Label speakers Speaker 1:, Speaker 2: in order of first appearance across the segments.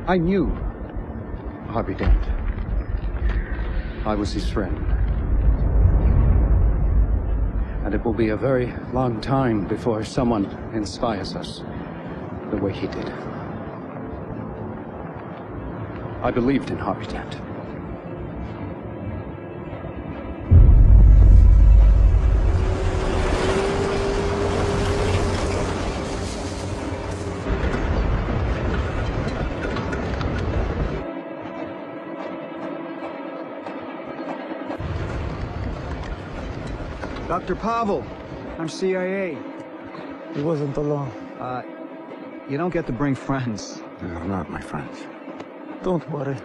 Speaker 1: I knew Harvey Dent. I was his friend. And it will be a very long time before someone inspires us the way he did. I believed in Harvey Dent.
Speaker 2: Dr. Pavel, I'm CIA.
Speaker 3: He wasn't alone.
Speaker 2: You don't get to bring friends.
Speaker 4: They're not my friends.
Speaker 3: Don't worry.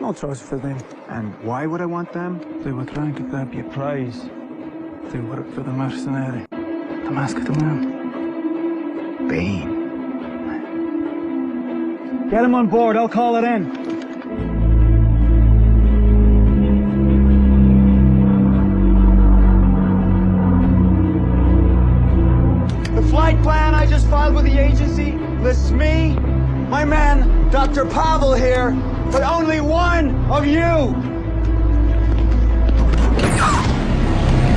Speaker 3: No choice for them.
Speaker 2: And why would I want them?
Speaker 3: They were trying to grab your prize. They work for the mercenary. The Masked Man.
Speaker 2: Bane. Get him on board, I'll call it in. The flight plan I just filed with the agency lists me, my man, Dr. Pavel here, but only one of you!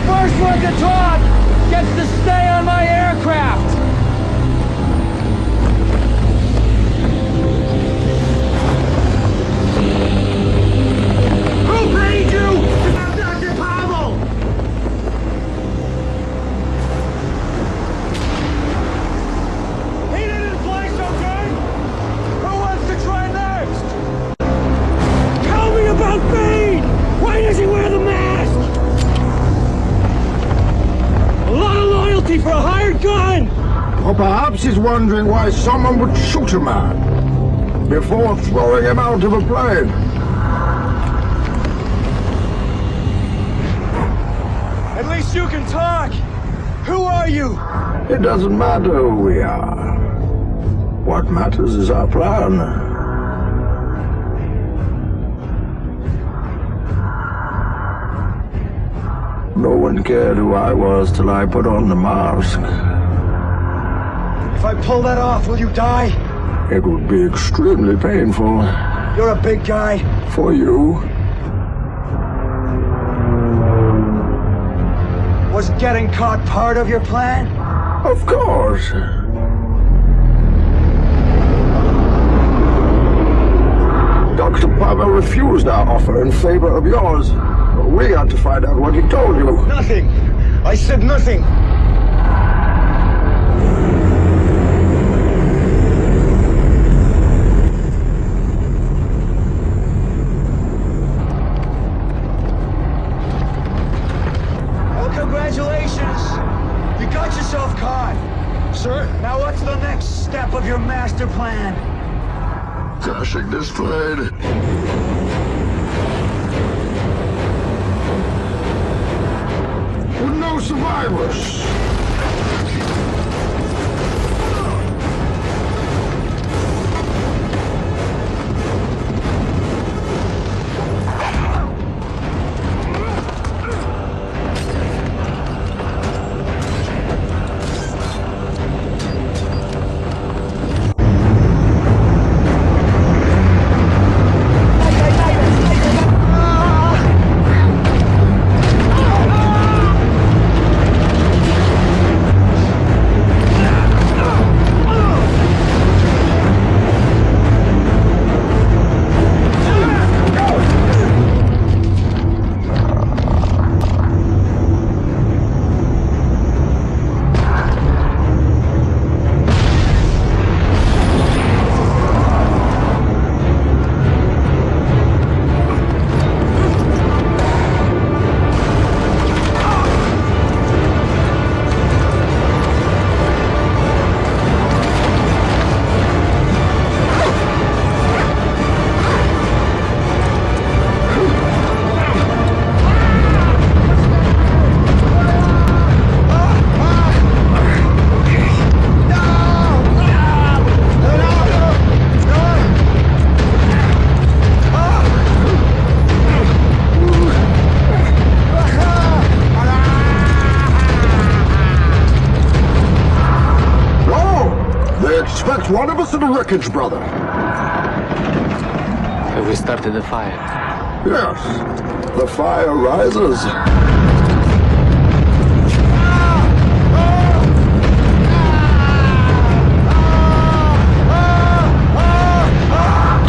Speaker 2: First one to talk gets to stay on my aircraft! Who paid you to have Dr. Pavel? He didn't play so good! Who wants to try next? Tell me about Bane! Why does he wear the mask? A lot of loyalty for a hired gun!
Speaker 4: Or perhaps he's wondering why someone would shoot a man before throwing him out of a plane.
Speaker 2: At least you can talk! Who are you?
Speaker 4: It doesn't matter who we are. What matters is our plan. No one cared who I was till I put on the mask.
Speaker 2: If I pull that off, will you die?
Speaker 4: It would be extremely painful.
Speaker 2: You're a big guy.
Speaker 4: For you.
Speaker 2: Was getting caught part of your plan?
Speaker 4: Of course. Dr. Pavel refused our offer in favor of yours. We had to find out what he told you.
Speaker 2: Nothing. I said nothing. Well, congratulations. You got yourself caught. Sir, now what's the next step of your master plan?
Speaker 4: Cashing this trade. With no survivors. One of us in the wreckage, brother.
Speaker 5: we started the fire.
Speaker 4: Yes, the fire rises.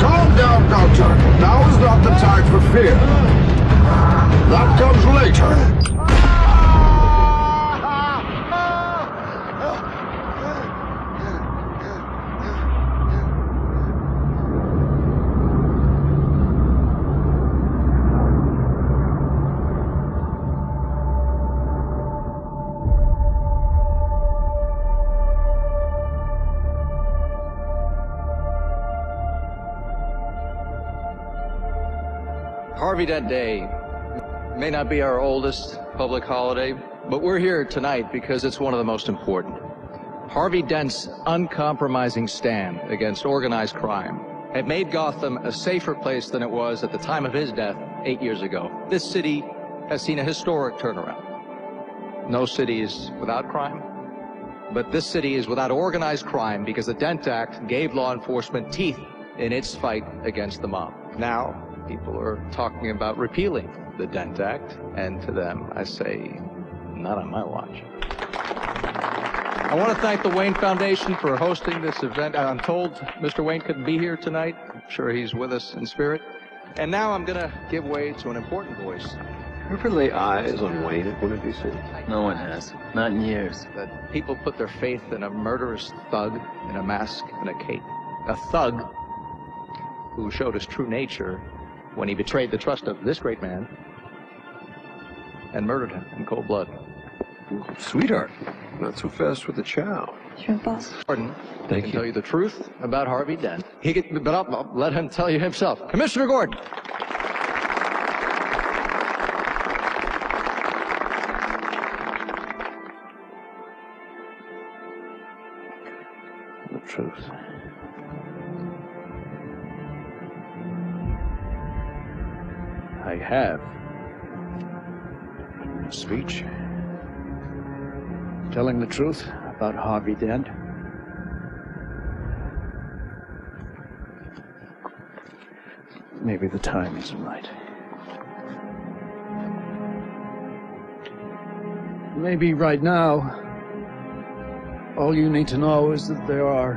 Speaker 4: Calm down, Doctor. Now is not the time for fear. That comes later.
Speaker 6: Harvey Dent Day may not be our oldest public holiday, but we're here tonight because it's one of the most important. Harvey Dent's uncompromising stand against organized crime had made Gotham a safer place than it was at the time of his death 8 years ago. This city has seen a historic turnaround. No city is without crime, but this city is without organized crime because the Dent Act gave law enforcement teeth in its fight against the mob. Now, people are talking about repealing the Dent Act, and to them, I say, not on my watch. I want to thank the Wayne Foundation for hosting this event. I'm told Mr. Wayne couldn't be here tonight. I'm sure he's with us in spirit. And now I'm going to give way to an important voice.
Speaker 7: Ever lay eyes on Wayne at one of these things?
Speaker 5: No one has. Not in years.
Speaker 6: That people put their faith in a murderous thug in a mask and a cape. A thug who showed his true nature when he betrayed the trust of this great man and murdered him in cold blood.
Speaker 7: Sweetheart, not so fast with the chow.
Speaker 8: Sure, boss.
Speaker 6: Gordon
Speaker 7: Thank
Speaker 6: can
Speaker 7: you.
Speaker 6: tell you the truth about Harvey Dent. But I'll let him tell you himself. Commissioner Gordon.
Speaker 7: The truth.
Speaker 1: I have a speech telling the truth about Harvey Dent. Maybe the time isn't right. Maybe right now, all you need to know is that there are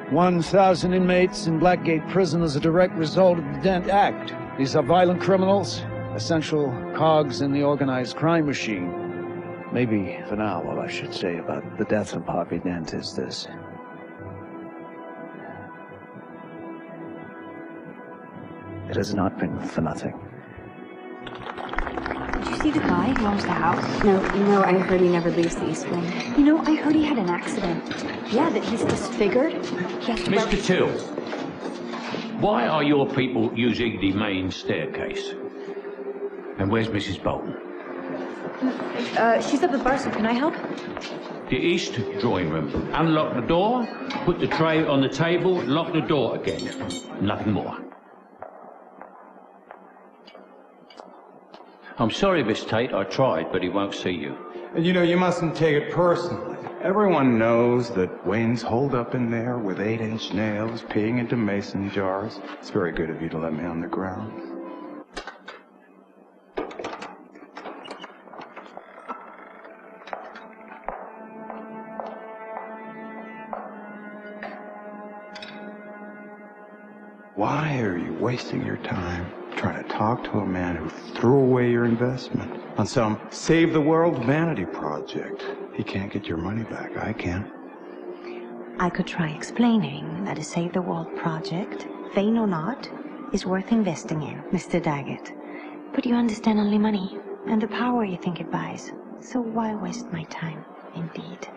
Speaker 1: 1,000 inmates in Blackgate Prison as a direct result of the Dent Act. These are violent criminals, essential cogs in the organized crime machine. Maybe, for now, all I should say about the death of Harvey Dent is this. It has not been for nothing.
Speaker 8: Did you see the guy who owns the house?
Speaker 9: No, I heard he never leaves the East Wing.
Speaker 8: You know, I heard he had an accident. Yeah, that he's disfigured. He has to wear...
Speaker 10: Mr. Till, why are your people using the main staircase? And where's Mrs. Bolton?
Speaker 8: She's at the bar, so can I help?
Speaker 10: The east drawing room. Unlock the door, put the tray on the table, lock the door again. Nothing more. I'm sorry, Miss Tate, I tried, but he won't see you.
Speaker 3: And you know, you mustn't take it personally. Everyone knows that Wayne's holed up in there with 8-inch nails, peeing into mason jars. It's very good of you to let me on the ground. Why are you wasting your time trying to talk to a man who threw away your investment on some save the world vanity project? He can't get your money back. I can.
Speaker 11: I could try explaining that a Save the World project, vain or not, is worth investing in, Mr. Daggett. But you understand only money and the power you think it buys. So why waste my time, indeed?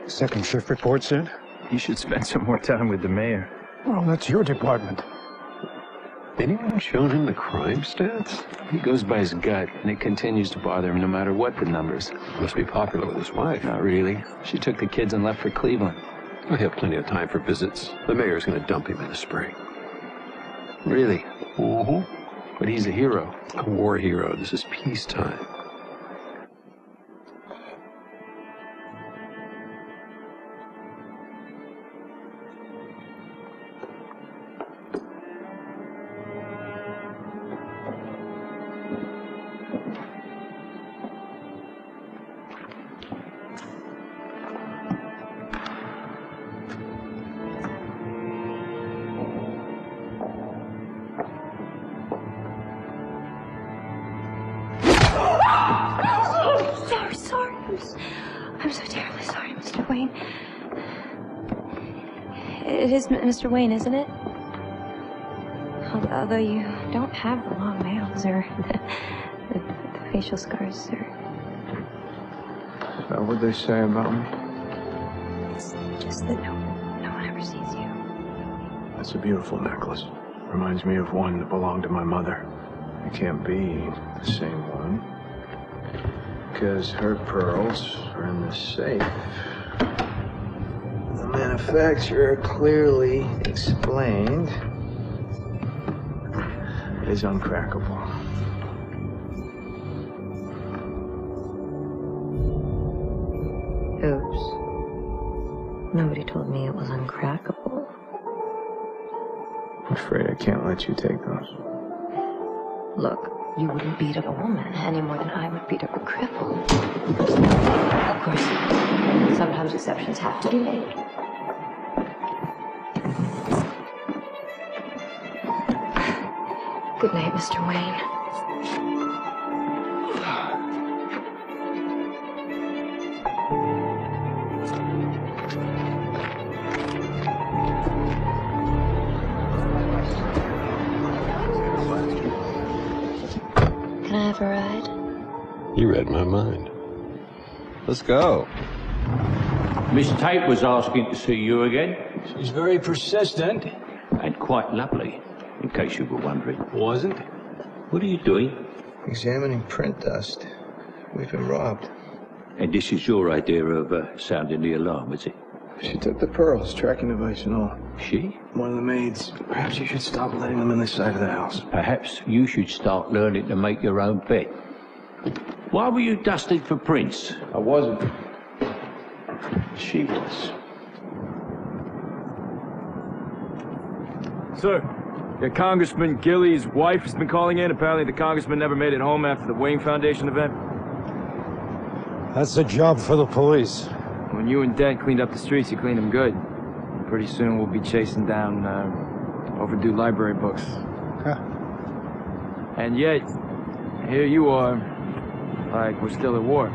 Speaker 1: Second shift report's in?
Speaker 3: You should spend some more time with the mayor.
Speaker 1: Well, that's your department.
Speaker 7: Anyone shown him the crime stats? He goes by his gut, and it continues to bother him no matter what the numbers. Must be popular with his wife. Not really. She took the kids and left for Cleveland.
Speaker 12: I have plenty of time for visits. The mayor's going to dump him in the spring.
Speaker 7: Really? But he's a hero.
Speaker 12: A war hero. This is peacetime.
Speaker 9: so sorry. I'm so terribly sorry, Mr. Wayne. It is Mr. Wayne, isn't it? Although you don't have the long nails or the facial scars, sir.
Speaker 3: Is that what they say about me?
Speaker 9: It's just that no one ever sees you.
Speaker 3: That's a beautiful necklace. Reminds me of one that belonged to my mother. It can't be the same one, because her pearls are in the safe. The manufacturer clearly explained it is uncrackable.
Speaker 9: Oops. Nobody told me it was uncrackable.
Speaker 3: I'm afraid I can't let you take those.
Speaker 9: Look, you wouldn't beat up a woman any more than I would beat up a cripple. Of course, sometimes exceptions have to be made. Good night, Mr. Wayne. Can I have a ride?
Speaker 12: You read my mind.
Speaker 13: Let's go.
Speaker 10: Miss Tate was asking to see you again.
Speaker 3: She's very persistent.
Speaker 10: And quite lovely, in case you were wondering.
Speaker 3: Wasn't?
Speaker 10: What are you doing?
Speaker 3: Examining print dust. We've been robbed.
Speaker 10: And this is your idea of sounding the alarm, is it?
Speaker 3: She took the pearls, tracking device and all.
Speaker 10: She?
Speaker 3: One of the maids. Perhaps you should stop letting them in the side of the house.
Speaker 10: Perhaps you should start learning to make your own bed. Why were you dusting for prints?
Speaker 3: I wasn't. She was.
Speaker 14: Sir, yeah, Congressman Gilly's wife has been calling in. Apparently the congressman never made it home after the Wayne Foundation event.
Speaker 1: That's a job for the police.
Speaker 14: When you and Dad cleaned up the streets, you cleaned them good. Pretty soon we'll be chasing down overdue library books.
Speaker 1: Huh.
Speaker 14: And yet, here you are, like we're still at war.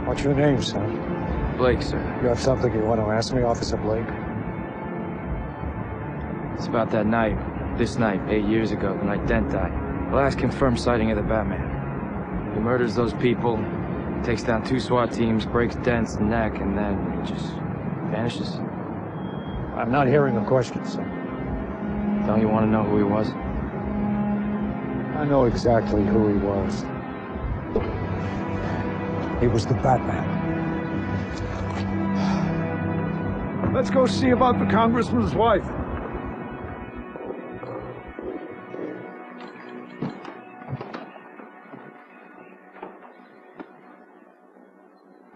Speaker 1: What's your name, son?
Speaker 14: Blake, sir.
Speaker 1: You have something you want to ask me, Officer Blake?
Speaker 14: It's about that night, this night, 8 years ago, the night Dent died. The last confirmed sighting of the Batman. He murders those people, takes down 2 SWAT teams, breaks Dent's neck, and then just vanishes.
Speaker 1: I'm not hearing a question, son.
Speaker 14: Don't you want to know who he was?
Speaker 1: I know exactly who he was. He was the Batman. Let's go see about the congressman's wife.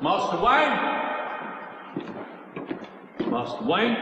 Speaker 10: Master Wayne? Master Wayne?